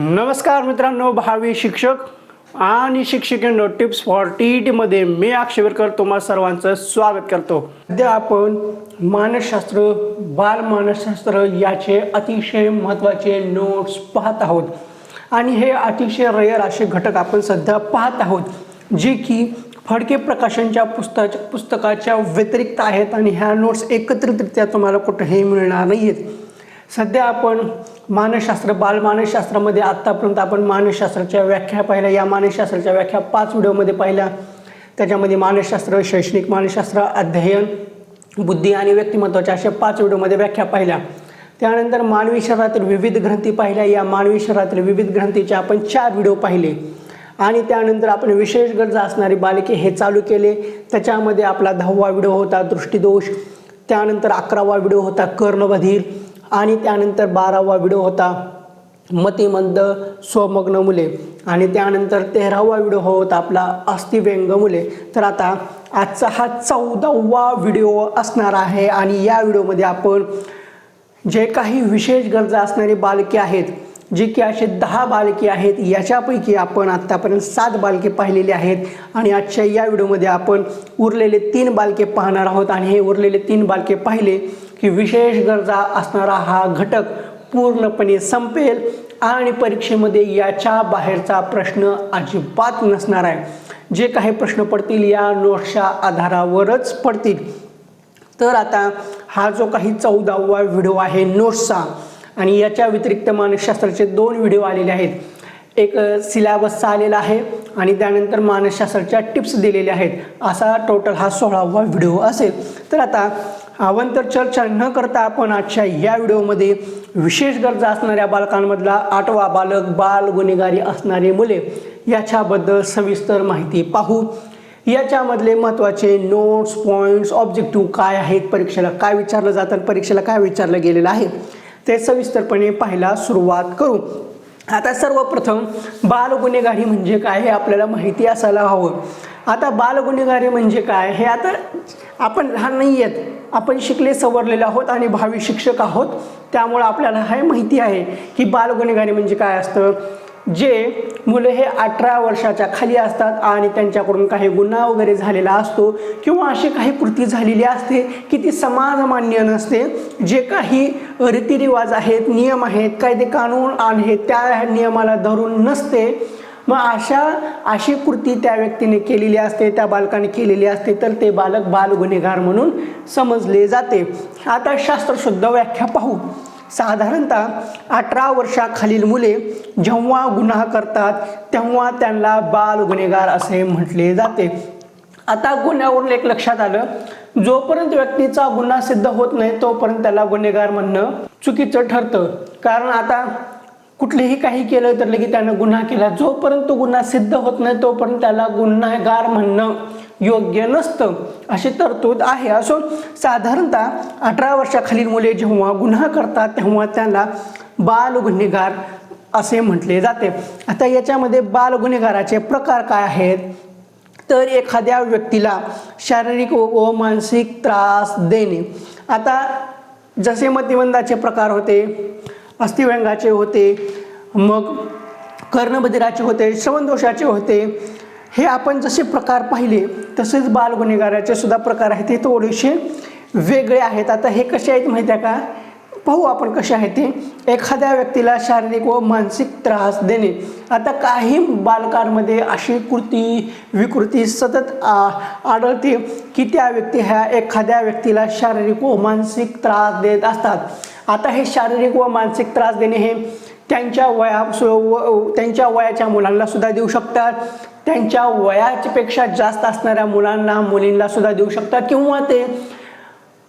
नमस्कार मित्रांनो, भावी शिक्षक आणि शिक्षिकेंनो, टिप्स फॉर टी मध्ये मी अक्षयवरकर तुम्हा सर्वांचं स्वागत करतो। सध्या आपण मानसशास्त्र, बालमानसशास्त्र याचे अतिशय महत्त्वाचे नोट्स पाहत आहोत आणि हे अतिशय रेअर असे घटक आपण सध्या पाहत आहोत जे की फडके प्रकाशनच्या पुस्तकाच्या व्यतिरिक्त आहेत आणि ह्या नोट्स एकत्रितरित्या तुम्हाला कुठेही मिळणार नाहीत। सध्या आपण मानसशास्त्र, बालमानसशास्त्रामध्ये आत्तापर्यंत आपण मानसशास्त्राच्या व्याख्या पाहिल्या। या मानसशास्त्राच्या व्याख्या 5 व्हिडिओमध्ये पाहिल्या। त्याच्यामध्ये मानसशास्त्र, शैक्षणिक मानसशास्त्र, अध्ययन, बुद्धी आणि व्यक्तिमत्वाच्या अशा 5 व्हिडिओमध्ये व्याख्या पाहिल्या। त्यानंतर मानवी शरीरातील विविध ग्रंथी पाहिल्या। या मानवी शरीरातील विविध ग्रंथीचे आपण 4 व्हिडिओ पाहिले आणि त्यानंतर आपण विशेष गरजा असणारी बालके हे चालू केले। त्याच्यामध्ये आपला 10वा व्हिडिओ होता दृष्टिदोष, त्यानंतर 11वा व्हिडिओ होता कर्णबधीर आणि त्यानंतर 12वा व्हिडिओ होता मतिमंद स्वमग्न मुले आणि त्यानंतर 13वा व्हिडिओ होता आपला अस्थिव्यंग मुले। तर आता आजचा हा 14वा व्हिडिओ असणार आहे आणि या व्हिडिओमध्ये आपण जे काही विशेष गरजा असणारी बालके आहेत, जे की असे 10 बालके आहेत, याच्यापैकी आपण आत्तापर्यंत 7 बालके पाहिलेली आहेत आणि आजच्या या व्हिडिओमध्ये आपण उरलेले 3 बालके पाहणार आहोत। आणि हे उरलेले 3 बालके पाहिले की विशेष गरजा असणारा हा घटक पूर्णपणे संपेल आणि परीक्षेमध्ये याच्या बाहेरचा प्रश्न अजिबात नसणार आहे। जे काही प्रश्न पडतील या नोट्सच्या आधारावरच पडतील। तर आता हा जो काही 14वा व्हिडिओ आहे नोट्सचा आणि याच्या व्यतिरिक्त मानसशास्त्राचे 2 व्हिडिओ आलेले आहेत। एक सिलेबसचा आलेला आहे आणि त्यानंतर मानसशास्त्राच्या टिप्स दिलेल्या आहेत। असा टोटल हा 16वा व्हिडिओ असेल। तर आता अवांतर चर्चा न करता आपण आजच्या या व्हिडिओमध्ये विशेष गरजा असणाऱ्या बालकांमधला 8वा बालक, बाल गुन्हेगारी असणारी मुले याच्याबद्दल सविस्तर माहिती पाहू। याच्यामधले महत्त्वाचे नोट्स, पॉईंट्स, ऑब्जेक्टिव्ह काय आहेत, परीक्षेला काय विचारलं जातं, परीक्षेला काय विचारलं गेलेलं आहे ते सविस्तरपणे पाहायला सुरुवात करू। आता सर्वप्रथम बाल गुन्हेगारी म्हणजे काय हे आपल्याला माहिती असायला हवं। आता बाल गुन्हेगारी म्हणजे काय हे आता आपण लहान नाही आहेत, आपण शिकले सवरलेले आहोत आणि भावी शिक्षक आहोत, त्यामुळे आपल्याला हे माहिती आहे की बाल गुन्हेगारी म्हणजे काय असतं। जे मुले हे 18 वर्षाच्या खाली असतात आणि त्यांच्याकडून काही गुन्हा वगैरे झालेला असतो किंवा अशी काही कृती झालेली असते की ती समाजमान्य नसते। जे काही रीतिरिवाज आहेत, नियम आहेत, कायदे कानून आहेत त्या नियमाला धरून नसते, मग अशी कृती त्या व्यक्तीने केलेली असते, त्या बालकाने केलेली असते, तर ते बालक बाल गुन्हेगार म्हणून समजले जाते। आता शास्त्रशुद्ध व्याख्या पाहू। साधारणतः 18 वर्षाखालील मुले जेव्हा गुन्हा करतात तेव्हा त्यांना बाल गुन्हेगार असे म्हटले जाते। आता गुन्ह्यावरून एक लक्षात आलं, जोपर्यंत व्यक्तीचा गुन्हा सिद्ध होत नाही तोपर्यंत त्याला गुन्हेगार म्हणणं चुकीचं ठरतं। कारण आता कुठलेही काही केलं तर लगेच त्यानं गुन्हा केला, जोपर्यंत गुन्हा सिद्ध होत नाही तोपर्यंत त्याला गुन्हेगार म्हणणं योग्य नसतं, अशी तरतूद आहे। असो साधारणतः 18 वर्षाखालील मुले जेव्हा गुन्हा करतात तेव्हा त्यांना बाल गुन्हेगार असे म्हटले जाते। आता याच्यामध्ये बाल गुन्हेगाराचे प्रकार काय आहेत, तर एखाद्या व्यक्तीला शारीरिक व मानसिक त्रास देणे। आता जसे मतिमंदाचे प्रकार होते, अस्थिव्यंगाचे होते, मग कर्णबधिराचे होते, श्रवणदोषाचे होते, हे आपण जसे प्रकार पाहिले तसेच बाल गुन्हेगाराचे सुद्धा प्रकार आहेत, ते थोडेसे वेगळे आहेत। आता हे कसे आहेत माहिती आहे का, पाहू आपण कसे आहेत ते। एखाद्या व्यक्तीला शारीरिक व मानसिक त्रास देणे। आता काही बालकांमध्ये अशी विकृती सतत आढळते की त्या व्यक्ती ह्या एखाद्या व्यक्तीला शारीरिक व मानसिक त्रास देत असतात। आता हे शारीरिक व मानसिक त्रास देणे हे त्यांच्या वयाच्या मुलांना सुद्धा देऊ शकतात, त्यांच्या वयापेक्षा जास्त असणाऱ्या मुलांना, मुलींना सुद्धा देऊ शकतात किंवा ते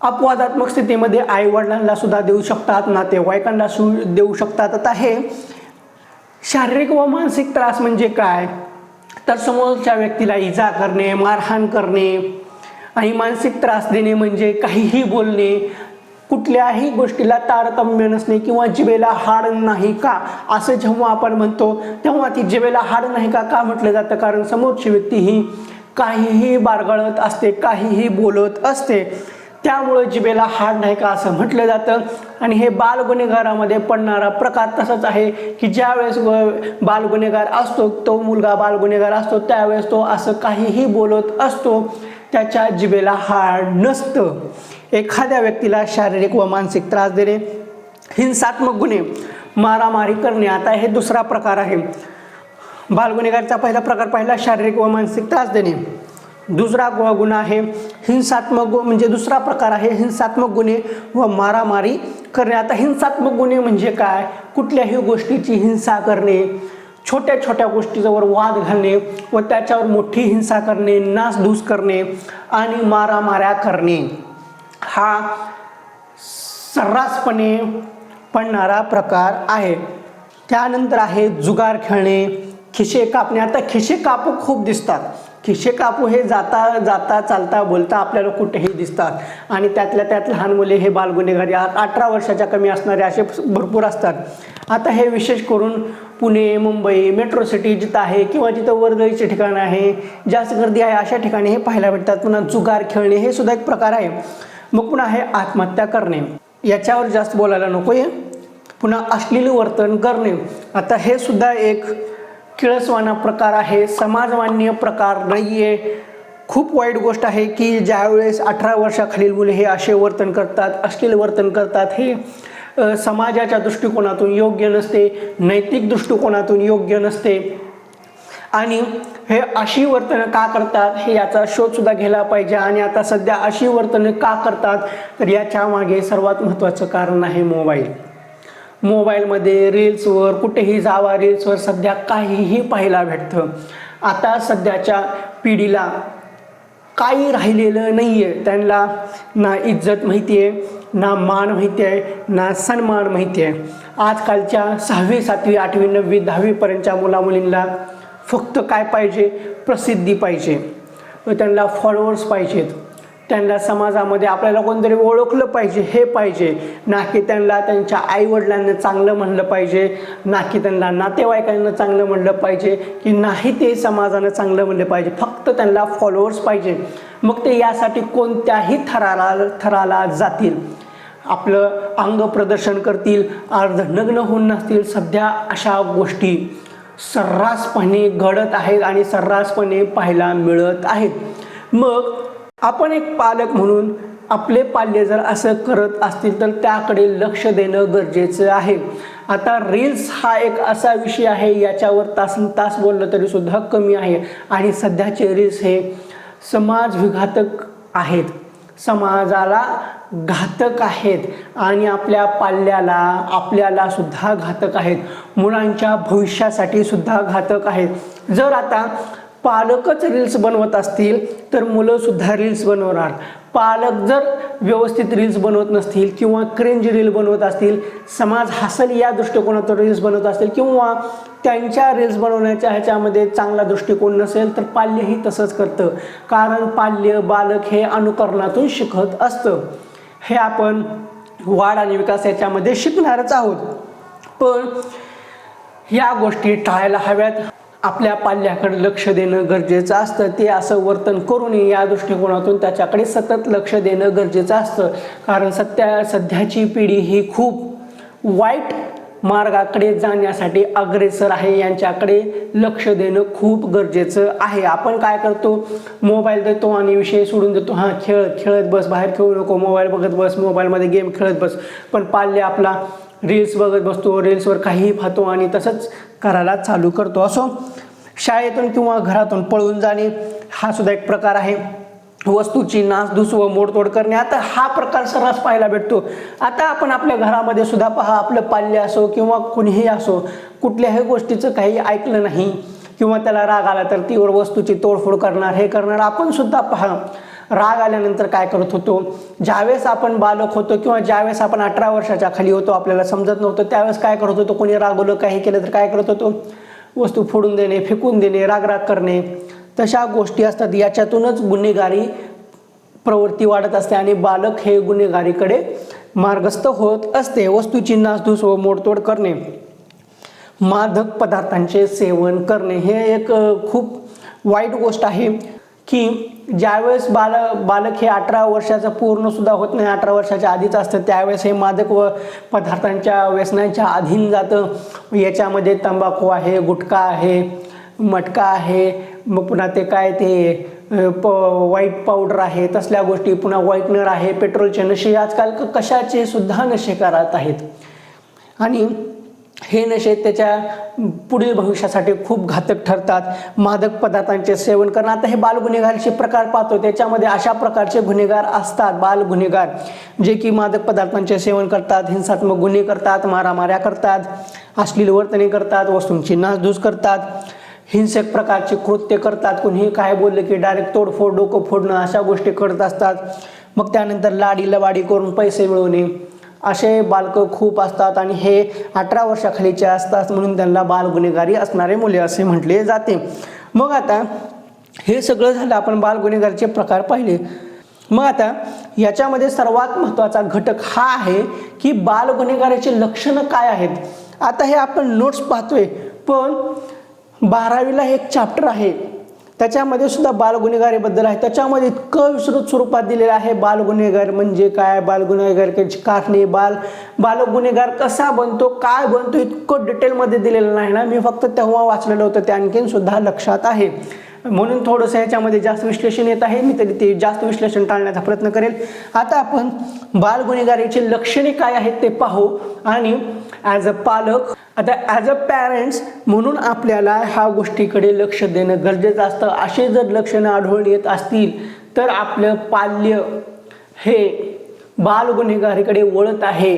अपवादात्मक स्थितीमध्ये आईवडिलांना सुद्धा देऊ शकतात, नातेवाईकांना देऊ शकतात। आता हे शारीरिक व मानसिक त्रास म्हणजे काय, तर समोरच्या व्यक्तीला इजा करणे, मारहाण करणे आणि मानसिक त्रास देणे म्हणजे काहीही बोलणे, कुठल्याही गोष्टीला तारतम्य नसणे किंवा जिभेला हाड नाही का असं जेव्हा आपण म्हणतो तेव्हा ती जिभेला हाड नाही का म्हटलं जातं, कारण समोरची व्यक्ती ही काहीही बारगळत असते, काहीही बोलत असते। त्यामुळे जिभेला हाड नाही का असं म्हटलं जातं. आणि हे बाल गुन्हेगारामध्ये पडणारा प्रकार तसाच आहे की ज्यावेळेस बाल गुन्हेगार असतो, तो मुलगा बाल गुन्हेगार असतो, त्यावेळेस तो असं काहीही बोलत असतो, त्याच्या जिभेला हाड नसतं. एखाद्या व्यक्तीला शारीरिक व मानसिक त्रास देणे, हिंसात्मक गुन्हे, मारामारी करणे. आता हे दुसरा प्रकार आहे. बाल गुन्हेगारचा पहिला प्रकार पाहिला शारीरिक व मानसिक त्रास देणे. दुसरा गुन्हा आहे हिंसात्मक म्हणजे दुसरा प्रकार आहे हिंसात्मक गुन्हे व मारामारी करणे. आता हिंसात्मक गुन्हे म्हणजे काय? कुठल्याही गोष्टीची हिंसा करणे, छोट्या छोट्या गोष्टींवर वाद घालणे व त्याच्यावर मोठी हिंसा करणे, नासधूस करणे आणि मारामाऱ्या करणे, हा सर्रासपणे पडणारा प्रकार आहे. त्यानंतर आहे जुगार खेळणे, खिसे कापणे. आता खिसे कापू खूप दिसतात. खिसे कापू हे जाता जाता चालता बोलता आपल्याला कुठेही दिसतात आणि त्यातल्या त्यात लहान मुले हे बालगुन्हेगारी 18 वर्षाच्या कमी असणारे असे भरपूर असतात. आता हे विशेष करून पुणे, मुंबई, मेट्रो सिटी जिथं आहे किंवा जिथं वर्दळीचे ठिकाण आहे, जास्त गर्दी आहे, अशा ठिकाणी हे पाहायला भेटतात. पुन्हा जुगार खेळणे हे सुद्धा एक प्रकार आहे. मग पुन्हा आहे आत्महत्या करणे, याच्यावर जास्त बोलायला नको आहे. पुन्हा अश्लील वर्तन करणे, आता हे सुद्धा एक किळसवाना प्रकार आहे, समाजमान्य प्रकार नाही आहे. खूप वाईट गोष्ट आहे की ज्यावेळेस 18 वर्षाखालील मुले हे असे वर्तन करतात, अश्लील वर्तन करतात, हे समाजाच्या दृष्टिकोनातून योग्य नसते, नैतिक दृष्टिकोनातून योग्य नसते. आणि हे अशी वर्तन का करतात हे याचा शोध सुद्धा घ्यायला पाहिजे. आणि आता सध्या अशी वर्तन का करतात तर याच्या मागे सर्वात महत्त्वाचं कारण आहे मोबाईल. मोबाईलमध्ये रील्सवर कुठेही जावा, रील्सवर सध्या काहीही पाहायला भेटतं. आता सध्याच्या पिढीला काही राहिलेलं नाही आहे. त्यांना ना इज्जत माहिती आहे, ना मान माहिती आहे, ना सन्मान माहिती आहे. आजकालच्या 6वी 7वी 8वी 9वी 10वीपर्यंतच्या मुलामुलींना फक्त काय पाहिजे? प्रसिद्धी पाहिजे, त्यांना फॉलोअर्स पाहिजेत, त्यांना समाजामध्ये आपल्याला कोणतरी ओळखलं पाहिजे हे पाहिजे. ना की त्यांना त्यांच्या आईवडिलांना चांगलं म्हणलं पाहिजे, ना की त्यांना नातेवाईकांना चांगलं म्हणलं पाहिजे, की नाही ते समाजानं चांगलं म्हणलं पाहिजे. फक्त त्यांना फॉलोअर्स पाहिजे. मग ते यासाठी कोणत्याही थराला जातील, आपलं अंग प्रदर्शन करतील, अर्धनग्न होऊन नसतील. सध्या अशा गोष्टी सर्रासपणे घडत आहेत आणि सर्रासपणे पाहायला मिळत आहेत. मग आपण एक पालक म्हणून आपले पाल्य जर असं करत असतील तर त्याकडे लक्ष देणं गरजेचं आहे. आता रील्स हा एक असा विषय आहे, याच्यावर तास बोललं तरी सुद्धा कमी आहे. आणि सध्याचे रील्स हे समाजविघातक आहेत, समाजाला घातक आहेत आणि आपल्या पाल्याला आपल्याला सुद्धा घातक आहेत, मुलांच्या भविष्यासाठी सुद्धा घातक आहेत. जर आता पालकच रील्स बनवत असतील तर मुलं सुद्धा रील्स बनवणार. पालक जर व्यवस्थित रील्स बनवत नसतील किंवा क्रिंज रील बनवत असतील, समाज हसल या दृष्टिकोनातून रील्स बनवत असतील किंवा त्यांच्या रील्स बनवण्याच्या ह्याच्यामध्ये चांगला दृष्टिकोन नसेल तर पाल्यही तसंच करतं. कारण पाल्य बालक हे अनुकरणातून शिकत असतं. हे आपण वाढ आणि विकास याच्यामध्ये शिकणारच आहोत. पण या गोष्टी टाळायला हव्यात. आपल्या पाल्याकडे लक्ष देणं गरजेचं असतं. ते असं वर्तन करू नये या दृष्टिकोनातून त्याच्याकडे सतत लक्ष देणं गरजेचं असतं. कारण सध्याची पिढी ही खूप वाईट मार्गाकडे जाण्यासाठी अग्रेसर आहे. यांच्याकडे लक्ष देणं खूप गरजेचं आहे. आपण काय करतो? मोबाईल देतो आणि विषय सोडून देतो. हां, खेळत बस, बाहेर खेळू नको, मोबाईल बघत बस, मोबाईलमध्ये गेम खेळत बस. पण पाल्य आपला रील्स बघत बसतो, रील्सवर काहीही पाहतो आणि तसंच करायला चालू करतो. असो, शाळेतून किंवा घरातून पळून जाणे हा सुद्धा एक प्रकार आहे. वस्तूची नासधूस व मोडतोड करणे, आता हा प्रकार सर्रास पाहायला भेटतो. आता आपण आपल्या घरामध्ये सुद्धा पहा, आपलं पाल्य असो किंवा कुणीही असो, कुठल्याही गोष्टीचं काही ऐकलं नाही किंवा त्याला राग आला तर तीवर वस्तूची तोडफोड करणार, हे करणार. आपण सुद्धा पहा, राग आल्यानंतर काय करत होतो? ज्यावेळेस आपण बालक होतो किंवा ज्यावेळेस आपण 18 वर्षाच्या खाली होतो, आपल्याला समजत नव्हतं, त्यावेळेस काय करत होतो? कोणी रागवलं, काही केलं तर काय करत होतो? वस्तू फोडून देणे, फेकून देणे, राग करणे, तशा गोष्टी असतात. याच्यातूनच गुन्हेगारी प्रवृत्ती वाढत असते आणि बालक हे गुन्हेगारीकडे मार्गस्थ होत असते. वस्तूची नासधूस व मोडतोड करणे, मादक पदार्थांचे सेवन करणे, हे एक खूप वाईट गोष्ट आहे की ज्यावेळेस बालक हे 18 वर्षाचं पूर्णसुद्धा होत नाही, 18 वर्षाच्या आधीच असतं, त्यावेळेस हे मादक व पदार्थांच्या व्यसनांच्या अधीन जातं. याच्यामध्ये तंबाखू आहे, गुटखा आहे, मटका आहे, मग पुन्हा ते काय ते व्हाईट पावडर आहे, तसल्या गोष्टी, पुन्हा व्हाईटनर आहे, पेट्रोलचे नशे, आजकाल कशाचे सुद्धा नशे करत आहेत. आणि हे नशे त्याच्या पुढील भविष्यासाठी खूप घातक ठरतात. मादक पदार्थांचे सेवन करणं, आता हे बालगुन्हेगारीचे प्रकार पाहतो, त्याच्यामध्ये अशा प्रकारचे गुन्हेगार असतात, बाल गुन्हेगार, जे की मादक पदार्थांचे सेवन करतात, हिंसात्मक गुन्हे करतात, मारामाऱ्या करतात, अश्लील वर्तने करतात, वस्तूंची नासधूस करतात, हिंसक प्रकारचे कृत्य करतात, कुणीही काय बोललं की डायरेक्ट तोडफोड, डोकं फोडणं, अशा गोष्टी करत असतात. मग त्यानंतर लाडी लवाडी करून पैसे मिळवणे, असे बालकं खूप असतात. आणि हे 18 वर्षाखालीचे असतात, म्हणून त्यांना बाल गुन्हेगारी असणारे मुले असे म्हटले जाते. मग आता हे सगळं झालं, आपण बाल गुन्हेगारीचे प्रकार पाहिले. मग आता याच्यामध्ये सर्वात महत्त्वाचा घटक हा आहे की बाल गुन्हेगारीचे लक्षणं काय आहेत. आता हे आपण नोट्स पाहतोय, पण 12वीला एक चॅप्टर आहे, त्याच्यामध्ये सुद्धा बालगुन्हेगारीबद्दल आहे. त्याच्यामध्ये इतकं विस्तृत स्वरूपात दिलेलं आहे, बालगुन्हेगार म्हणजे काय, बालगुन्हेगारीची कारणे, बालगुन्हेगार कसा बनतो, काय बनतो, इतकं डिटेलमध्ये दिलेलं नाही ना. मी फक्त तेव्हा वाचलेलं होतं, ते आणखीन सुद्धा लक्षात आहे, म्हणून थोडंसं ह्याच्यामध्ये जास्त विश्लेषण येत आहे. मी तरी ते जास्त विश्लेषण टाळण्याचा प्रयत्न करेल. आता आपण बालगुन्हेगारीची लक्षणे काय आहेत ते पाहू. आणि ॲज अ पालक, आता ॲज अ पॅरेंट्स म्हणून आपल्याला ह्या गोष्टीकडे लक्ष देणं गरजेचं असतं. असे जर लक्षणं आढळून येत असतील तर आपलं पाल्य हे बालगुन्हेगारीकडे वळत आहे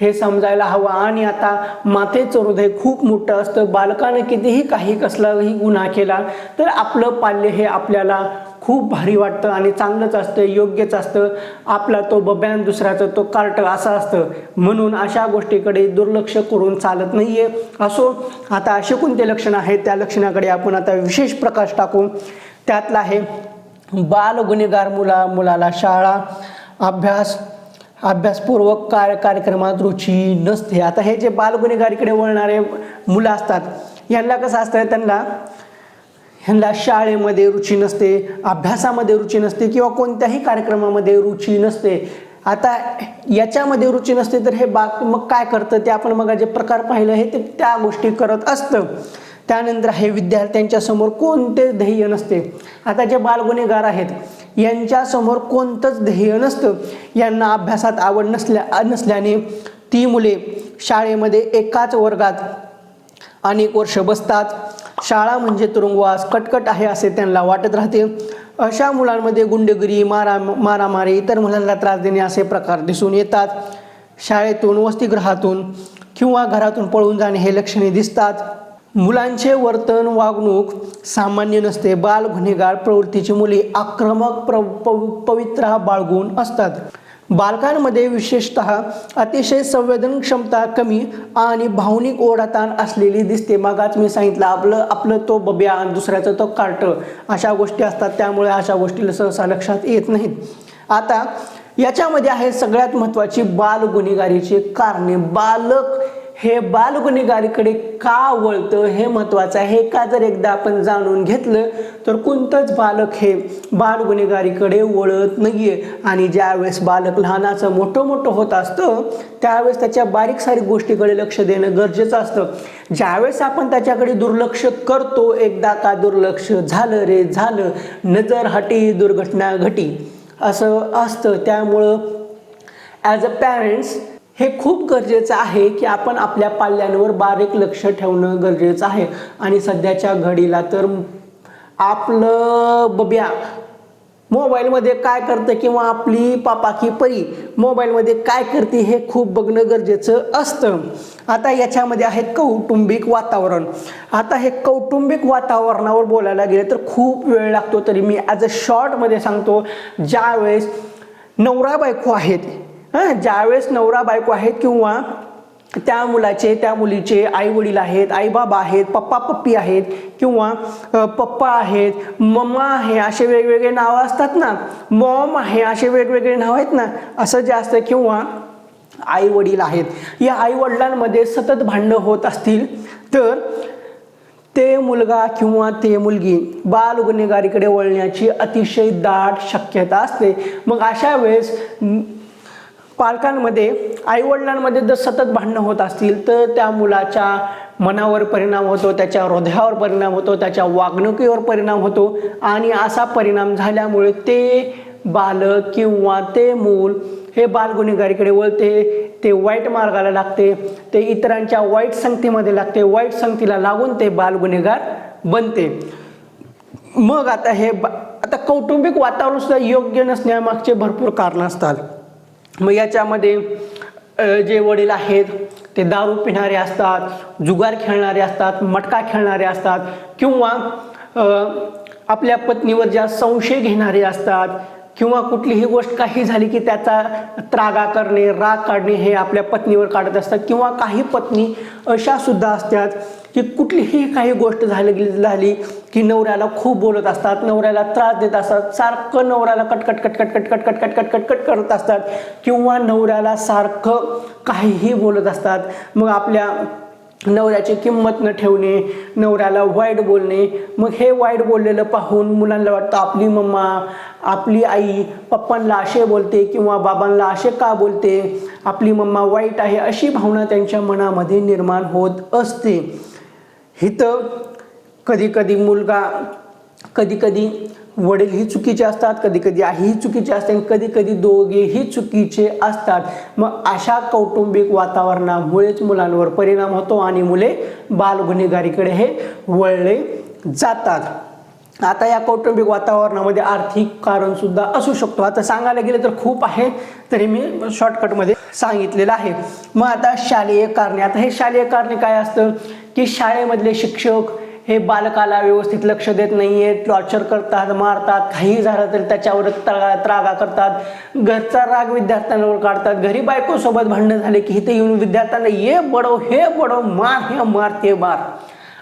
हे समजायला हवं. आणि आता मातेचं हृदय खूप मोठं असतं, बालकानं कितीही कसलाही गुन्हा केला तर आपलं पाल्य हे आपल्याला खूप भारी वाटतं आणि चांगलंच असतं, योग्यच असतं. आपला तो बब्यान, दुसऱ्याचं तो कार्ट असं असतं, म्हणून अशा गोष्टीकडे दुर्लक्ष करून चालत नाहीये. असो, आता असे कोणते लक्षण आहेत, त्या लक्षणाकडे आपण आता विशेष प्रकाश टाकू. त्यातलं आहे बाल गुन्हेगार मुलाला शाळा, अभ्यासपूर्वक कार्यक्रमात रुची नसते. आता हे जे बालगुन्हेगारीकडे वळणारे मुलं असतात, यांना कसं असतं, ह्यांना शाळेमध्ये रुची नसते, अभ्यासामध्ये रुची नसते, किंवा कोणत्याही कार्यक्रमामध्ये रुची नसते. आता याच्यामध्ये रुची नसते तर हे मग काय करतं, ते आपण मग जे प्रकार पाहिलं हे ते त्या गोष्टी करत असतं. त्यानंतर हे विद्यार्थ्यांच्या समोर कोणतेच ध्येय नसते. आता जे बालगुन्हेगार आहेत यांच्यासमोर कोणतंच ध्येय नसतं. यांना अभ्यासात आवड नसल्याने ती मुले शाळेमध्ये एकाच वर्गात अनेक वर्ष बसतात. शाळा म्हणजे तुरुंगवास, कटकट आहे असे त्यांना वाटत राहते. अशा मुलांमध्ये गुंडगिरी, मारामारी, इतर मुलांना त्रास देणे असे प्रकार दिसून येतात. शाळेतून, वसतिगृहातून किंवा घरातून पळून जाणे हे लक्षणे दिसतात. मुलांचे वर्तन, वागणूक सामान्य नसते. बाल गुन्हेगार प्रवृत्तीची मुले आक्रमक पवित्रा बाळगून असतात. बालकांमध्ये विशेषतः अतिशय संवेदन क्षमता कमी आणि भावनिक ओढाताण असलेली दिसते. मगाच मी सांगितलं, आपलं तो बब्या आणि दुसऱ्याचं तो कार्ट, अशा गोष्टी असतात, त्यामुळे अशा गोष्टीला सहसा लक्षात येत नाहीत. आता याच्यामध्ये आहे सगळ्यात महत्त्वाची बाल गुन्हेगारीची कारणे. बालक हे बाल गुन्हेगारीकडे का वळतं हे महत्त्वाचं आहे. हे का जर एकदा आपण जाणून घेतलं तर कोणतंच बालक हे बाल गुन्हेगारीकडे वळत नाहीये. आणि ज्यावेळेस बालक लहानाचं मोठं होत असतं त्यावेळेस त्याच्या बारीक सारीक गोष्टीकडे लक्ष देणं गरजेचं असतं. ज्यावेळेस आपण त्याच्याकडे दुर्लक्ष करतो, एकदा का दुर्लक्ष झालं रे झालं, नजर हटी दुर्घटना घटी असं असतं. त्यामुळं ॲज अ पॅरेंट्स हे खूप गरजेचं आहे की आपण आपल्या पाल्यांवर बारीक लक्ष ठेवणं गरजेचं आहे. आणि सध्याच्या घडीला तर आपलं बब्या मोबाईलमध्ये काय करतं किंवा आपली पापा की परी मोबाईलमध्ये काय करते हे खूप बघणं गरजेचं असतं. आता याच्यामध्ये आहे कौटुंबिक वातावरण. आता हे कौटुंबिक वातावरणावर बोलायला गेले तर खूप वेळ लागतो, तरी मी ॲज अ शॉर्टमध्ये सांगतो. ज्यावेळेस नवरा बायको आहेत, ज्यावेळेस नवरा बायको आहेत किंवा त्या मुलाचे त्या मुलीचे आई वडील आहेत, आई बाबा आहेत, पप्पा पप्पी आहेत किंवा पप्पा आहेत, मम्मा आहे, असे वेगवेगळे नावं असतात ना, मॉम आहे, असे वेगवेगळे नाव आहेत ना, असं जे असतं, किंवा आई वडील आहेत, या आई वडिलांमध्ये सतत भांडणं होत असतील तर ते मुलगा किंवा ते मुलगी बाल गुन्हेगारीकडे वळण्याची अतिशय दाट शक्यता असते. मग अशा वेळेस पालकांमध्ये आईवडिलांमध्ये जर सतत भांडणं होत असतील तर त्या मुलाच्या मनावर परिणाम होतो, त्याच्या हृदयावर परिणाम होतो, त्याच्या वागणुकीवर परिणाम होतो आणि असा परिणाम झाल्यामुळे ते बालक किंवा ते मूल हे बाल गुन्हेगारीकडे वळते, ते वाईट मार्गाला लागते, ते इतरांच्या वाईट संगतीमध्ये लागते, वाईट संगतीला लागून ते बाल गुन्हेगार बनते. मग आता कौटुंबिक वातावरण सुद्धा योग्य नसण्यामागचे भरपूर कारणं असतात. मग याच्यामध्ये जे वडील आहेत ते दारू पिणारे असतात, जुगार खेळणारे असतात, मटका खेळणारे असतात किंवा आपल्या पत्नीवर ज्या संशय घेणारे असतात किंवा कुठलीही गोष्ट काही झाली की त्याचा त्रागा करणे, राग काढणे हे आपल्या पत्नीवर काढत असतात. किंवा काही पत्नी अशा सुद्धा असतात की कुठलीही काही गोष्ट झाली की नवऱ्याला खूप बोलत असतात, नवऱ्याला त्रास देत असतात, सारखं नवऱ्याला कटकट कटकट कटकट कटकट कटकट कट करत असतात किंवा नवऱ्याला सारखं काहीही बोलत असतात. मग आपल्या नवऱ्याची किंमत न ठेवणे, नवऱ्याला वाईट बोलणे. मग हे वाईट बोललेलं पाहून मुलांना वाटतं आपली मम्मा, आपली आई पप्पांना असे बोलते किंवा बाबांना असे का बोलते, आपली मम्मा वाईट आहे, अशी भावना त्यांच्या मनामध्ये निर्माण होत असते. इथं कधी मुलगा, कधी वडील ही चुकीचे असतात, कधी आई ही चुकीची असते आणि कधी दोघेही चुकीचे असतात. मग अशा कौटुंबिक वातावरणामुळेच मुलांवर परिणाम होतो आणि मुले बाल गुन्हेगारीकडे हे वळले जातात. आता या कौटुंबिक वातावरणामध्ये आर्थिक कारण सुद्धा असू शकतो. आता सांगायला गेले तर खूप आहे, तरी मी शॉर्टकटमध्ये सांगितलेलं आहे. मग आता शालेय कारणे. आता हे शालेय कारणे काय असतं की शाळेमधले शिक्षक हे बालकाला व्यवस्थित लक्ष देत नाहीये, टॉर्चर करतात, मारतात, काही झालं तरी त्याच्यावर त्रागा करतात, घरचा राग विद्यार्थ्यांवर काढतात, घरी बायकोसोबत भांडणं झाले की इथे येऊन विद्यार्थ्यांना ये बडो हे बडो, मार हे मार ते मार.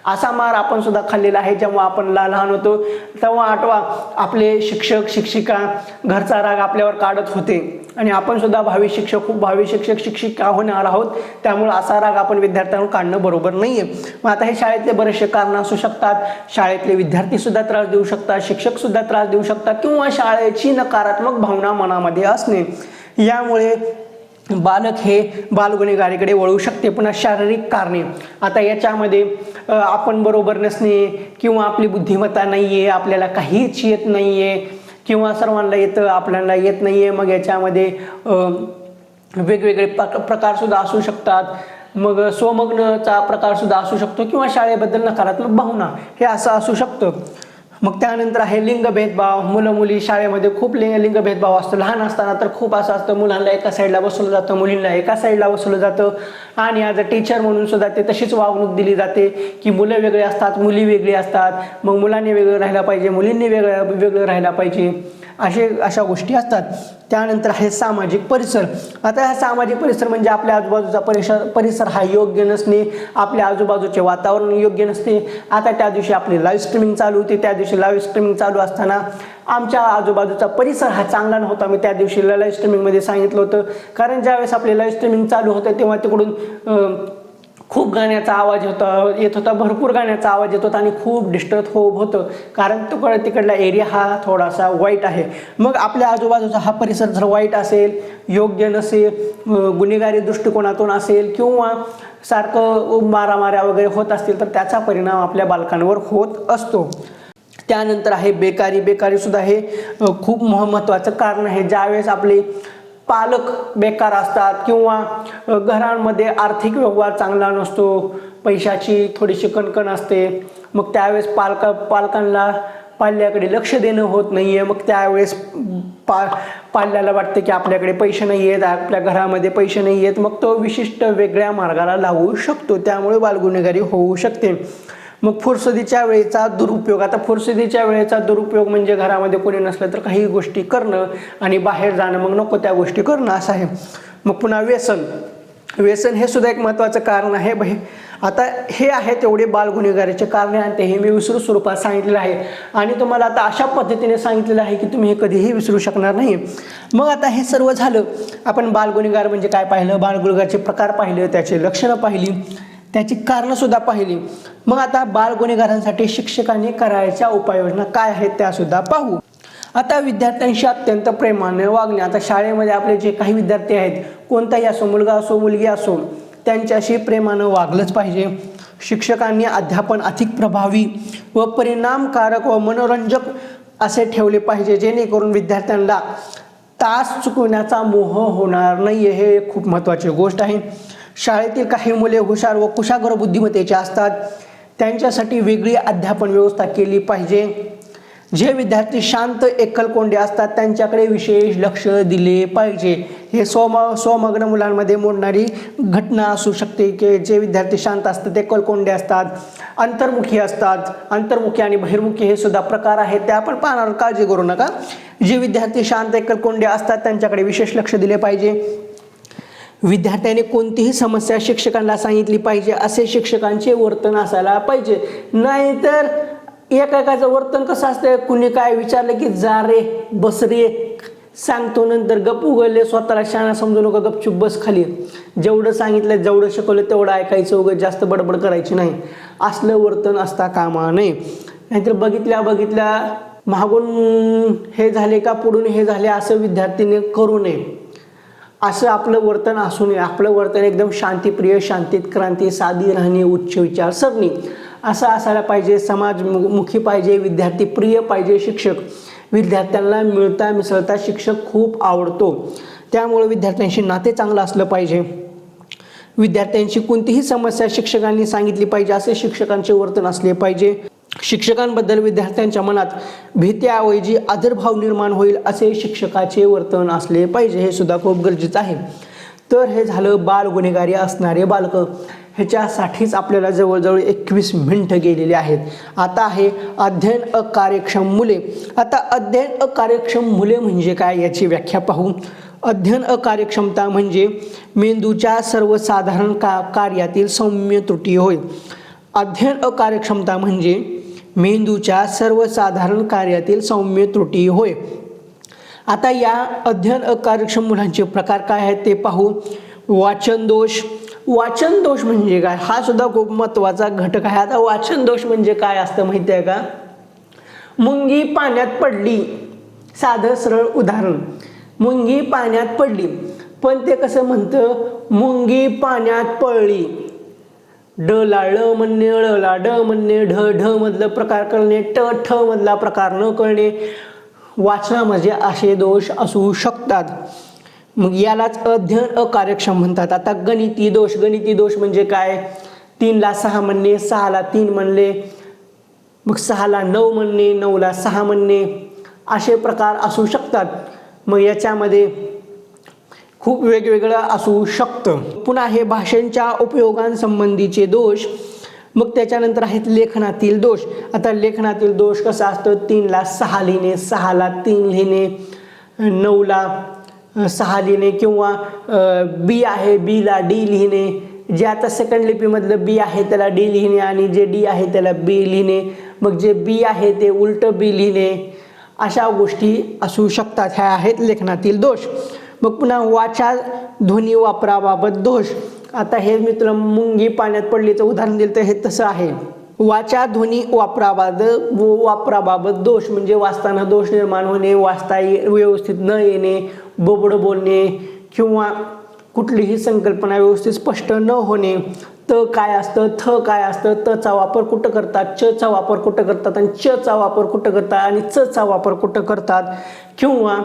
असा मार आपण सुद्धा खाल्लेला आहे. जेव्हा आपण लहान होतो तेव्हा आठवा आपले शिक्षक शिक्षिका घरचा राग आपल्यावर काढत होते आणि आपण सुद्धा भावी शिक्षक शिक्षिका होणार आहोत. त्यामुळे असा राग आपण विद्यार्थ्यांवर काढणं बरोबर नाहीये. मग आता हे शाळेतले बरेचसे कारण असू शकतात. शाळेतले विद्यार्थी सुद्धा त्रास देऊ शकतात, शिक्षक सुद्धा त्रास देऊ शकतात किंवा शाळेची नकारात्मक भावना मनामध्ये असणे, यामुळे बालक हे बाल गुन्हेगारीकडे वळू शकते. पुन्हा शारीरिक कारणे. आता याच्यामध्ये आपण बरोबर नसणे किंवा आपली बुद्धिमत्ता नाहीये, आपल्याला काहीच येत नाहीये किंवा सर्वांना येतं आपल्याला येत नाहीये. मग याच्यामध्ये वेगवेगळे प्रकार सुद्धा असू शकतात. मग स्वमग्नचा प्रकार सुद्धा असू शकतो किंवा शाळेबद्दल नकारात्मक भावना हे असं असू शकतं. मग त्यानंतर आहे लिंग भेदभाव. मुलं मुली शाळेमध्ये खूप लिंग भेदभाव असतो. लहान असताना तर खूप असं असतं, मुलांना एका साईडला बसवलं जातं, मुलींना एका साईडला बसवलं जातं आणि ॲज अ टीचर म्हणून सुद्धा ते तशीच वागणूक दिली जाते की मुलं वेगळे असतात, मुली वेगळी असतात, मग मुलांनी वेगळं राहायला पाहिजे, मुलींनी वेगळं राहायला पाहिजे, अशा गोष्टी असतात. त्यानंतर आहे सामाजिक परिसर. आता हा सामाजिक परिसर म्हणजे आपल्या आजूबाजूचा परिसर हा योग्य नसणे, आपल्या आजूबाजूचे वातावरण योग्य नसते. आता त्या दिवशी आपली लाईव्ह स्ट्रीमिंग चालू होती, त्या दिवशी लाईव्ह स्ट्रीमिंग चालू असताना आमच्या आजूबाजूचा परिसर हा चांगला नव्हता. मी त्या दिवशी लाईव्ह स्ट्रीमिंगमध्ये सांगितलं होतं, कारण ज्यावेळेस आपले लाईव्ह स्ट्रीमिंग चालू होतं तेव्हा तिकडून खूप गाण्याचा आवाज येत होता, भरपूर गाण्याचा आवाज येत होता आणि खूप डिस्टर्ब होतं, कारण तिकडला एरिया हा थोडासा वाईट आहे. मग आपल्या आजूबाजूचा हा परिसर जर वाईट असेल, योग्य नसेल, गुन्हेगारी दृष्टिकोनातून असेल किंवा सारखं मारामाऱ्या वगैरे होत असतील तर त्याचा परिणाम आपल्या बालकांवर होत असतो. त्यानंतर आहे बेकारी. बेकारी सुद्धा हे खूप महत्त्वाचं कारण आहे. ज्यावेळेस आपले पालक बेकार असतात किंवा घरांमध्ये आर्थिक व्यवहार चांगला नसतो, पैशाची थोडीशी कणकण असते, मग त्यावेळेस पालकांना पाल्याकडे लक्ष देणं होत नाहीये. मग त्यावेळेस पाल्याला वाटते की आपल्याकडे पैसे नाही आहेत, आपल्या घरामध्ये पैसे नाही आहेत, मग तो विशिष्ट वेगळ्या मार्गाला लागू शकतो. त्यामुळे बालगुन्हेगारी होऊ शकते. मग फुरसतीच्या वेळेचा दुरुपयोग. आता फुरसतीच्या वेळेचा दुरुपयोग म्हणजे घरामध्ये कोणी नसलं तर काही गोष्टी करणं आणि बाहेर जाणं, मग नको त्या गोष्टी करणं असं आहे. मग पुन्हा व्यसन हे सुद्धा एक महत्त्वाचं कारण आहे. आता हे आहे तेवढे बाल गुन्हेगारीचे कारणे आणि ते हे मी विसरू स्वरूपात सांगितलेलं आहे आणि तुम्हाला आता अशा पद्धतीने सांगितलेलं आहे की तुम्ही हे कधीही विसरू शकणार नाही. मग आता हे सर्व झालं, आपण बाल गुन्हेगार म्हणजे काय पाहिलं, बाल गुन्हेगारचे प्रकार पाहिले, त्याची लक्षणं पाहिली, त्याची कारणंसुद्धा पाहिली. मग आता बाल गुन्हेगारांसाठी शिक्षकांनी करायच्या उपाययोजना काय आहेत त्यासुद्धा पाहू. आता विद्यार्थ्यांशी अत्यंत प्रेमाने वागणे. आता शाळेमध्ये आपले जे काही विद्यार्थी आहेत, कोणताही असो, मुलगा असो मुलगी असो, त्यांच्याशी प्रेमानं वागलंच पाहिजे. शिक्षकांनी अध्यापन अधिक प्रभावी व परिणामकारक व मनोरंजक असे ठेवले पाहिजे, जेणेकरून विद्यार्थ्यांना तास चुकवण्याचा मोह होणार नाही. हे खूप महत्त्वाची गोष्ट आहे. शाळेतील काही मुले हुशार व कुशाग्र बुद्धिमत्तेचे असतात, त्यांच्यासाठी वेगळी अध्यापन व्यवस्था केली पाहिजे. जे विद्यार्थी शांत एकलकोंडे असतात त्यांच्याकडे विशेष लक्ष दिले पाहिजे. हे स्वमग्न मुलांमध्ये मोडणारी घटना असू शकते की जे विद्यार्थी शांत असतात ते एकलकोंडे असतात, अंतर्मुखी असतात. अंतर्मुखी आणि बहिर्मुखी हे सुद्धा प्रकार आहेत, ते आपण पाहणार, काळजी करू नका. जे विद्यार्थी शांत एकलकोंडे असतात त्यांच्याकडे विशेष लक्ष दिले पाहिजे. विद्यार्थ्याने कोणतीही समस्या शिक्षकांना सांगितली पाहिजे असे शिक्षकांचे वर्तन असायला पाहिजे. नाहीतर एकाचं वर्तन कसं असतं, कुणी काय विचारलं की जा रे बस रे सांगतो, नंतर गप उघडले, स्वतःला शहाणा समजू नका, गपचूप बस खाली. जेवढं सांगितलं जेवढं शिकवलं तेवढं ऐकायचं, उगाच जास्त बडबड करायची नाही. असलं वर्तन असता कामा नये. नाहीतर बघितल्या मागून हे झाले का पुढून हे झाले असं विद्यार्थीने करू नये. असं आपलं वर्तन असू नये. आपलं वर्तन एकदम शांतिप्रिय, शांतीत क्रांती, साधी राहणे, उच्च विचारसरणी असं असायला पाहिजे. समाजमुखी पाहिजे, विद्यार्थी प्रिय पाहिजे शिक्षक. विद्यार्थ्यांना मिळता मिसळता शिक्षक खूप आवडतो, त्यामुळे विद्यार्थ्यांशी नाते चांगलं असलं पाहिजे. विद्यार्थ्यांची कोणतीही समस्या शिक्षकांनी सांगितली पाहिजे असे शिक्षकांचे वर्तन असले पाहिजे. शिक्षकांबद्दल विद्यार्थ्यांच्या मनात भीतीऐवजी आदरभाव निर्माण होईल असे शिक्षकाचे वर्तन असले पाहिजे. हे सुद्धा खूप गरजेचं आहे. तर हे झालं बाल गुन्हेगारी असणारे बालकं. ह्याच्यासाठीच आपल्याला जवळजवळ 21 मिनिटं गेलेली आहेत. आता आहे अध्ययन अकार्यक्षम मुले. आता अध्ययन अकार्यक्षम मुले म्हणजे काय याची व्याख्या पाहू. अध्ययन अकार्यक्षमता म्हणजे मेंदूच्या सर्वसाधारण कार्यातील सौम्य त्रुटी होय. अध्ययन अकार्यक्षमता म्हणजे मेंदूच्या सर्वसाधारण कार्यातील सौम्य त्रुटी होय. आता या अध्ययन अकार्यक्षम मुलांचे प्रकार काय आहेत ते पाहू. वाचन दोष. वाचन दोष म्हणजे काय हा सुद्धा खूप महत्त्वाचा घटक आहे. आता वाचन दोष म्हणजे काय असतं माहिती आहे का. मुंगी पाण्यात पडली, साधं सरळ उदाहरण, मुंगी पाण्यात पडली, पण ते कसं म्हणतं, मुंगी पाण्यात पडली. ड ला ळ म्हणणे, ळ ला ड म्हणणे, ढ ढ मधलं प्रकार कळणे, ट ठ मधला प्रकार न कळणे, वाचनामध्ये असे दोष असू शकतात. मग यालाच अध्ययन अकार्यक्षम म्हणतात. आता गणिती दोष. गणिती दोष म्हणजे काय, 3 ला 6 म्हणणे, 6 ला 3 म्हणले, मग 6 ला 9 म्हणणे, 9 ला 6 म्हणणे, असे प्रकार असू शकतात. मग याच्यामध्ये खूप वेगवेगळं असू शकतं. पुन्हा हे भाषांच्या उपयोगांसंबंधीचे दोष. मग त्याच्यानंतर आहेत लेखनातील दोष. आता लेखनातील दोष कसा असतं, 3 ला 6 लिहिणे, 6 ला 3 लिहिणे, 9 ला 6 लिहिणे, किंवा बी आहे बी ला डी लिहिणे. जे आता सेकंड लिपीमधलं बी आहे त्याला डी लिहिणे आणि जे डी आहे त्याला बी लिहिणे. मग जे बी आहे ते उलटं बी लिहिणे. अशा गोष्टी असू शकतात. ह्या आहेत लेखनातील दोष. मग पुन्हा वाचा ध्वनी वापराबाबत दोष. आता हे मी तुला मुंगी पाण्यात पडलीचं उदाहरण दिलं तर हे तसं आहे. वाचा ध्वनी वापराबाबत दोष म्हणजे वाचताना दोष निर्माण होणे, वाचता व्यवस्थित न येणे, बोबडं बोलणे, किंवा कुठलीही संकल्पना व्यवस्थित स्पष्ट न होणे. त काय असतं, थ काय असतं, तचा वापर कुठं करतात, च चा वापर कुठं करतात आणि च चा वापर कुठं करतात आणि च चा वापर कुठं करतात, किंवा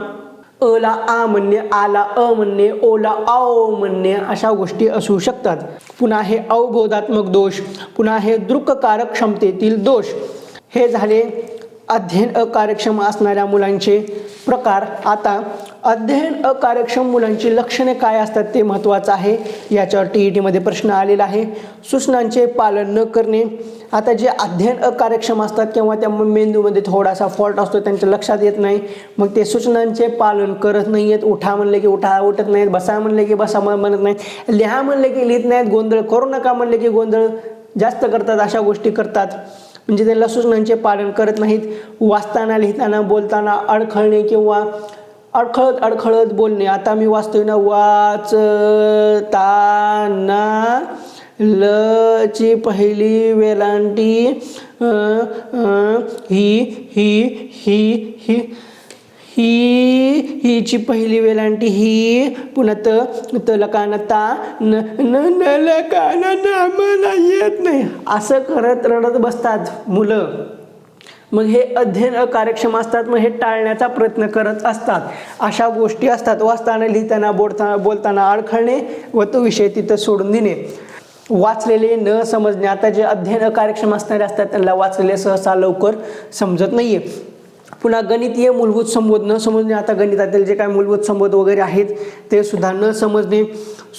अ ला आ म्हणणे, आ ला अ म्हणणे, ओ ला आओ म्हणणे, अशा गोष्टी असू शकतात. पुन्हा हे अवबोधात्मक दोष. पुन्हा हे दृक्कारक क्षमतेतील दोष. हे झाले अध्ययन अकार्यक्षम असणाऱ्या मुलांचे प्रकार. आता अध्ययन अकार्यक्षम मुलांची लक्षणे काय असतात ते महत्त्वाचं आहे. याच्यावर TET मध्ये प्रश्न आलेला आहे. सूचनांचे पालन न करणे. आता जे अध्ययन अकार्यक्षम असतात किंवा त्या मेंदूमध्ये थोडासा फॉल्ट असतो, त्यांच्या लक्षात येत नाही, मग ते सूचनांचे पालन करत नाही आहेत. उठा म्हणले की उठत नाहीत, बसा म्हणले की बसा म्हणत नाहीत, लिहा म्हणले की लिहित नाहीत, गोंधळ करू नका म्हणले की गोंधळ जास्त करतात, अशा गोष्टी करतात. म्हणजे त्यांना सूचनांचे पालन करत नाहीत. वाचताना, लिहिताना, बोलताना अडखळणे किंवा अडखळत बोलणे. आता मी वाचतोय ना, वाचताना ल ची पहिली वेलांटी हीची पहिली वेलांटी ही, पुन्हा त लकान ता, न लकान ना मला येत नाही, असं करत रडत बसतात मुलं. मग हे अध्ययन अकार्यक्षम असतात, मग हे टाळण्याचा प्रयत्न करत असतात. अशा गोष्टी असतात. वाचताना, लिहिताना, बोलताना अडखळणे व तो विषय तिथं सोडून देणे. वाचलेले न समजणे. आता जे अध्ययन अकार्यक्षम असणारे असतात त्यांना वाचलेले सहसा लवकर समजत नाहीये. पुन्हा गणितीय मूलभूत संबोध न समजणे. आता गणितातील जे काय मूलभूत संबोध वगैरे आहेत ते सुद्धा न समजणे.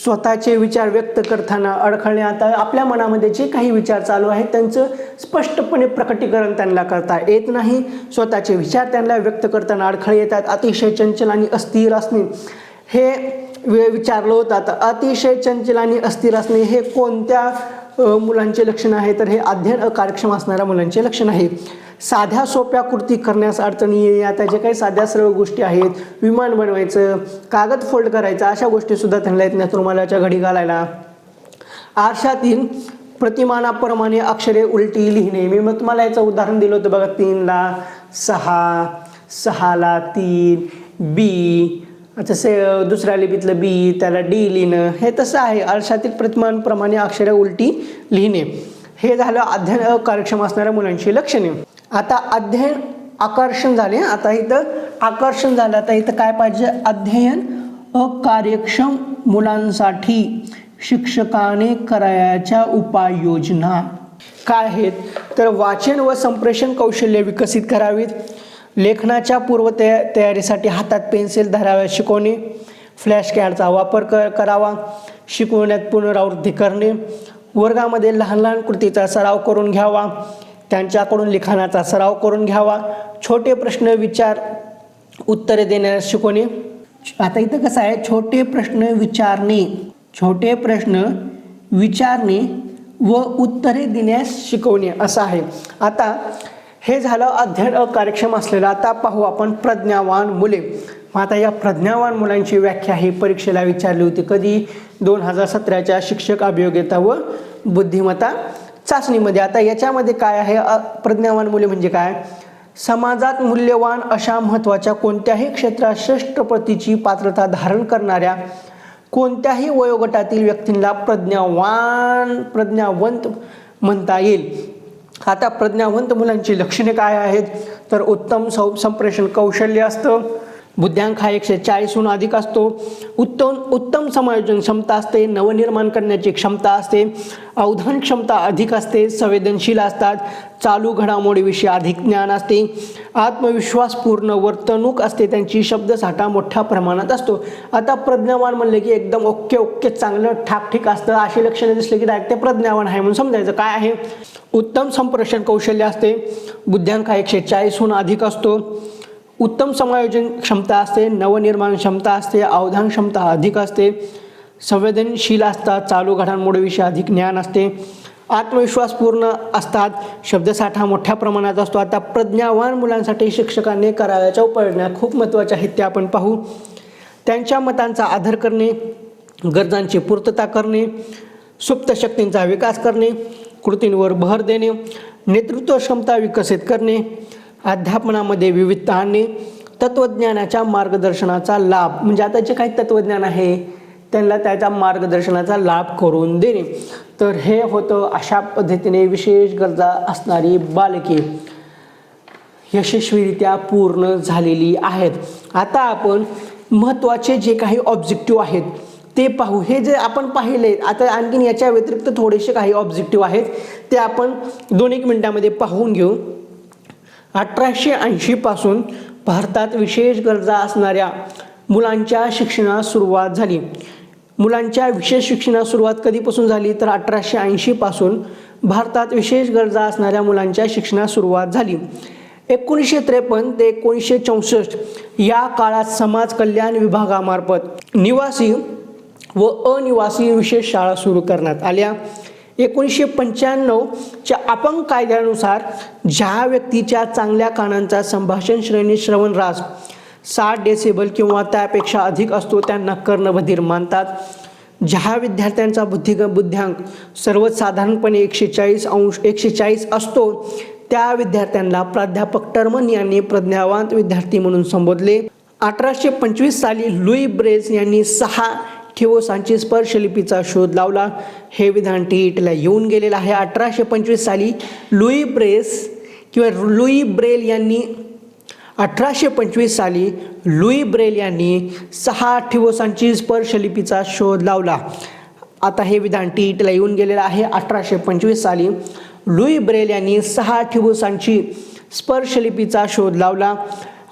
स्वतःचे विचार व्यक्त करताना अडखळणे. आता आपल्या मनामध्ये जे काही विचार चालू आहेत त्यांचं स्पष्टपणे प्रकटीकरण त्यांना करता येत नाही. स्वतःचे विचार त्यांना व्यक्त करताना अडखळे येतात. अतिशय चंचल आणि अस्थिर असणे हे विचारलं होतं. आता अतिशय चंचल आणि अस्थिर असणे हे कोणत्या मुलांचे लक्षण आहे, तर हे अध्ययन अकार्यक्षम असणाऱ्या मुलांचे लक्षण आहे. साध्या सोप्या कृती करण्यास अडचणी येणे. आता जे काही साध्या सरळ गोष्टी आहेत, विमान बनवायचं, कागद फोल्ड करायचं, अशा गोष्टी सुद्धा त्यांना येत नाहीत रुमालाच्या घडी घालायला. आरशातील प्रतिमानाप्रमाणे अक्षरे उलटी लिहिणे. मी मग तुम्हाला याचं उदाहरण दिलं होतं बघा, 3 ला 6, 6 ला 3, बी. आता दुसऱ्या लिपीतलं बी त्याला डी लिहिणं, हे तसं आहे. आरशातील प्रतिमानाप्रमाणे अक्षरे उलटी लिहिणे हे झालं अध्ययन अकार्यक्षम असणाऱ्या मुलांची लक्षणे. आता अध्ययन आकर्षण झाले. आता इथं आकर्षण झालं. आता इथं काय पाहिजे, अध्ययन अकार्यक्षम मुलांसाठी शिक्षकाने करायच्या उपाययोजना काय आहेत, तर वाचन व संप्रेषण कौशल्य विकसित करावीत. लेखनाच्या पूर्व तयारीसाठी हातात पेन्सिल धराव्यास शिकवणे. फ्लॅश कार्डचा वापर करावा. शिकवण्यात पुनरावृत्ती करणे. वर्गामध्ये लहान लहान कृतीचा सराव करून घ्यावा. त्यांच्याकडून लिखाणाचा सराव करून घ्यावा. छोटे प्रश्न विचार उत्तरे देण्यास शिकवणे. आता इथं कसं आहे, छोटे प्रश्न विचारणे व उत्तरे देण्यास शिकवणे असं आहे. आता हे झालं अध्ययन अकार्यक्षम असलेलं. आता पाहू आपण प्रज्ञावान मुले. आता या प्रज्ञावान मुलांची व्याख्या ही परीक्षेला विचारली होती. कधी, 2017च्या शिक्षक अभियोग्यता व बुद्धिमत्ता चाचणीमध्ये. आता याच्यामध्ये काय आहे, प्रज्ञावान मुले म्हणजे काय, समाजात मूल्यवान अशा महत्त्वाच्या कोणत्याही क्षेत्रात श्रेष्ठ प्रतीची पात्रता धारण करणाऱ्या कोणत्याही वयोगटातील व्यक्तींना प्रज्ञावंत म्हणता येईल. आता प्रज्ञावंत मुलांची लक्षणे काय आहेत, तर उत्तम संप्रेषण कौशल्य असतं. बुद्ध्यांक हा 140हून अधिक असतो. उत्तम समायोजन क्षमता असते. नवनिर्माण करण्याची क्षमता असते. अवधान क्षमता अधिक असते. संवेदनशील असतात. चालू घडामोडीविषयी अधिक ज्ञान असते. आत्मविश्वासपूर्ण वर्तणूक असते. त्यांची शब्दसाठा मोठ्या प्रमाणात असतो. आता प्रज्ञावान म्हणले की एकदम ओके चांगलं ठाकठीक असतं. अशी लक्षणे दिसले की डायरेक्ट ते प्रज्ञावान आहे म्हणून समजायचं. काय आहे, उत्तम संप्रेषण कौशल्य असते. बुद्ध्यांक हा 140हून अधिक असतो. उत्तम समायोजन क्षमता असते. नवनिर्माण क्षमता असते. अवधान क्षमता अधिक असते. संवेदनशील असतात. चालू घडामोडीविषयी अधिक ज्ञान असते. आत्मविश्वासपूर्ण असतात. शब्दसाठा मोठ्या प्रमाणात असतो. आता प्रज्ञावान मुलांसाठी शिक्षकांनी करावयाच्या उपाययोजना खूप महत्त्वाच्या आहेत त्या आपण पाहू. त्यांच्या मतांचा आदर करणे. गरजांची पूर्तता करणे. सुप्त शक्तींचा विकास करणे. कृतींवर भर देणे. नेतृत्व क्षमता विकसित करणे. अध्यापनामध्ये विविधता आणणे. तत्त्वज्ञानाच्या मार्गदर्शनाचा लाभ, म्हणजे आता जे काही तत्त्वज्ञान आहे त्यांना त्याच्या मार्गदर्शनाचा लाभ करून देणे. तर हे होतं अशा पद्धतीने विशेष गरजा असणारी बालके यशस्वीरित्या पूर्ण झालेली आहेत. आता आपण महत्त्वाचे जे काही ऑब्जेक्टिव्ह आहेत ते पाहू. हे जे आपण पाहिले, आता आणखीन याच्या व्यतिरिक्त थोडेसे काही ऑब्जेक्टिव्ह आहेत ते आपण 2-1 मिनिटामध्ये पाहून घेऊ. 1880 पासून भारतात विशेष गरजा असणाऱ्या मुलांच्या शिक्षणास सुरुवात झाली. मुलांच्या विशेष शिक्षणास सुरुवात कधीपासून झाली, तर 1880 पासून भारतात विशेष गरजा असणाऱ्या मुलांच्या शिक्षणास सुरुवात झाली. 1953 ते 1964 या काळात समाज कल्याण विभागामार्फत निवासी व अनिवासी विशेष शाळा सुरू करण्यात आल्या. 1995च्या अपंग कायद्यानुसार ज्या व्यक्तीच्या चांगल्या कानांचा संभाषण श्रेणी श्रवणराज 60 डेसिबल किंवा त्यापेक्षा अधिक असतो त्यांना कर्णबधीर मानतात. ज्या विद्यार्थ्यांचा बुद्ध्यांक सर्वसाधारणपणे 140 असतो त्या विद्यार्थ्यांना प्राध्यापक टर्मन यांनी प्रज्ञावंत विद्यार्थी म्हणून संबोधले. 1825 साली लुई ब्रेल यांनी 6 थिओसांची स्पर्शलिपीचा शोध लावला. हे विधान टीईटीला येऊन गेलेलं आहे. 1825 साली लुई ब्रेल यांनी 1825 साली लुई ब्रेल यांनी 6 थिओसांची स्पर्शलिपीचा शोध लावला. आता हे विधान टीईटीला येऊन गेलेलं आहे. 1825 साली लुई ब्रेल यांनी 6 थिओसांची स्पर्शलिपीचा शोध लावला.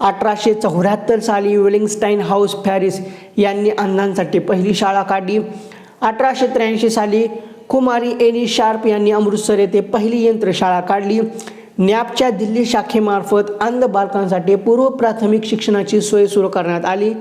1874 साली वेलिंगस्टाईन हाऊस पॅरिस यांनी अंधांसाठी पहिली शाळा काढली. 1883 साली कुमारी एनी शार्प यांनी अमृतसर येथे पहिली यंत्रशाळा काढली. नॅपच्या दिल्ली शाखेमार्फत अंध बालकांसाठी पूर्व प्राथमिक शिक्षणाची सोय सुरू करण्यात आली.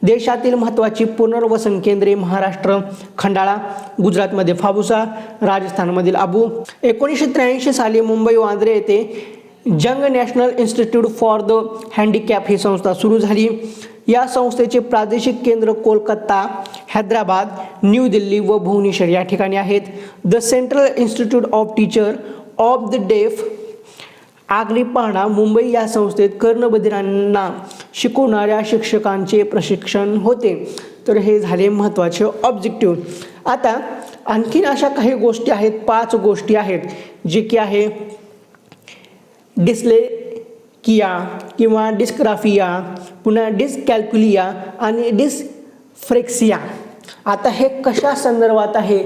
देशातील महत्त्वाची पुनर्वसन केंद्रे महाराष्ट्र खंडाळा, गुजरातमध्ये फाबुसा, राजस्थानमधील अबू. 1983 साली मुंबई वांद्रे येथे Jung national institute for the handicapped ही संस्था सुरू झाली. या संस्थेचे प्रादेशिक केंद्र कोलकाता, हैदराबाद, न्यू दिल्ली व भुवनेश्वर या ठिकाणी आहेत. The central institute of teacher of the डेफ आगरीपाडा, मुंबई या संस्थेत कर्णबधिरांना शिकवणाऱ्या शिक्षकांचे प्रशिक्षण होते. तर हे झाले महत्त्वाचे ऑब्जेक्टिव्ह. आता आणखीन अशा काही गोष्टी आहेत, 5 गोष्टी आहेत जे की आहे डिस्लेकिया किंवा डिस्ग्राफिया, पुन्हा डिस्कॅल्क्युलिया आणि डिस्फ्रेक्सिया. आता हे कशा संदर्भात आहे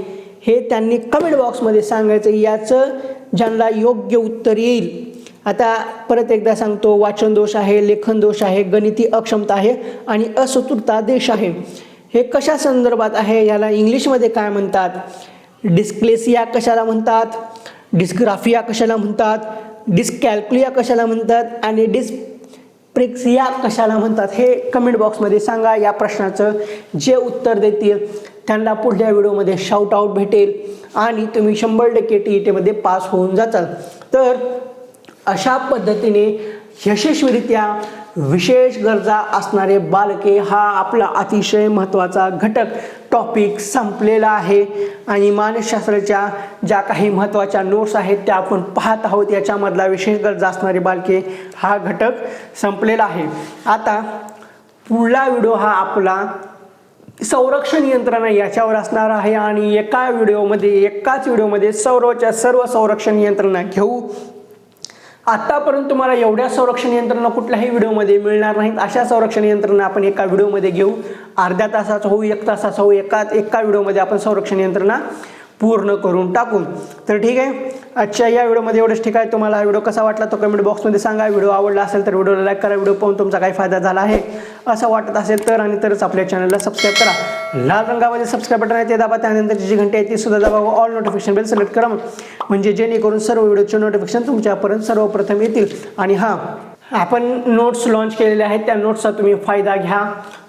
हे त्यांनी कमेंट बॉक्समध्ये सांगायचं. याचं ज्यांना योग्य उत्तर येईल, आता परत एकदा सांगतो, वाचन दोष आहे, लेखन दोष आहे, गणिती अक्षमता आहे आणि असतुरता देश आहे. हे कशा संदर्भात आहे, याला इंग्लिशमध्ये काय म्हणतात, डिस्क्लेसिया कशाला म्हणतात, डिस्ग्राफिया कशाला म्हणतात, डिस्कॅल्क्युलिया कशाला म्हणतात आणि डिस्प्रेक्सिया कशाला म्हणतात, हे कमेंट बॉक्समध्ये सांगा. या प्रश्नाचं जे उत्तर देतील त्यांना पुढल्या व्हिडिओमध्ये शाउट आउट भेटेल आणि तुम्ही 100% टीईटीमध्ये पास होऊन जाचाल. तर अशा पद्धतीने यशस्वीरित्या विशेष गरजा असणारे बालके हा आपला अतिशय महत्त्वाचा घटक टॉपिक संपलेला आहे. आणि मानसशास्त्राच्या ज्या काही महत्त्वाच्या नोट्स आहेत त्या आपण पाहत आहोत. याच्यामधला विशेष गरजा असणारे बालके हा घटक संपलेला आहे. आता पुढला व्हिडिओ हा आपला संरक्षण यंत्रणा याच्यावर असणार आहे आणि एकाच व्हिडिओमध्ये सर्व संरक्षण यंत्रणा घेऊ. आतापर्यंत तुम्हाला एवढ्या संरक्षण यंत्रणा कुठल्याही व्हिडिओमध्ये मिळणार नाहीत. अशा संरक्षण यंत्रणा आपण एका व्हिडिओमध्ये घेऊ. अर्ध्या तासाचा होऊ, 1 तासाचा होऊ, एका व्हिडिओमध्ये आपण संरक्षण यंत्रणा पूर्ण करून टाकू. तर ठीक आहे, आजच्या या व्हिडिओमध्ये एवढंच. ठीक आहे, तुम्हाला हा व्हिडिओ कसा वाटला तो कमेंट बॉक्समध्ये सांगा. व्हिडिओ आवडला असेल तर व्हिडिओला लाईक करा. व्हिडिओ पाहून तुमचा काही फायदा झाला आहे असं वाटत असेल तर आणि तरच आपल्या चॅनलला सबस्क्राईब करा. लाल रंगामध्ये सबस्क्राईब बटन आहे ते दाबा. त्यानंतरची जी घंटी आहे ती सुद्धा दाबा. ऑल नोटिफिकेशन बेल सिलेक्ट करा म्हणजे जेणेकरून सर्व व्हिडिओचे नोटिफिकेशन तुमच्यापर्यंत सर्वप्रथम येतील. आणि हां, आपण नोट्स लॉन्च केलेले आहेत, त्या नोट्सचा तुम्ही फायदा घ्या.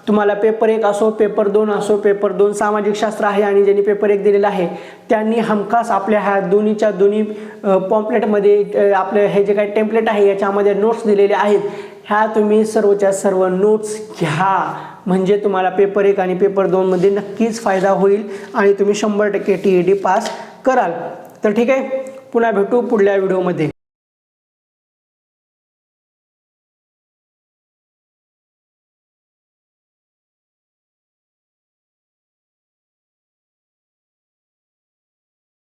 तुम्हाला पेपर 1 असो, पेपर 2 असो, पेपर 2 सामाजिक शास्त्र आहे आणि ज्यांनी पेपर 1 दिलेला आहे त्यांनी हमखास आपल्या ह्या दोन्ही पॉम्पलेटमध्ये आपले हे जे काही टेम्पलेट आहे याच्यामध्ये नोट्स दिलेले आहेत. ह्या तुम्ही सर्वच्या सर्व नोट्स घ्या म्हणजे तुम्हाला पेपर 1 आणि पेपर 2 मध्ये नक्कीच फायदा होईल आणि तुम्ही 100% टीईटी पास कराल. तर ठीक आहे, पुन्हा भेटू पुढल्या व्हिडिओमध्ये.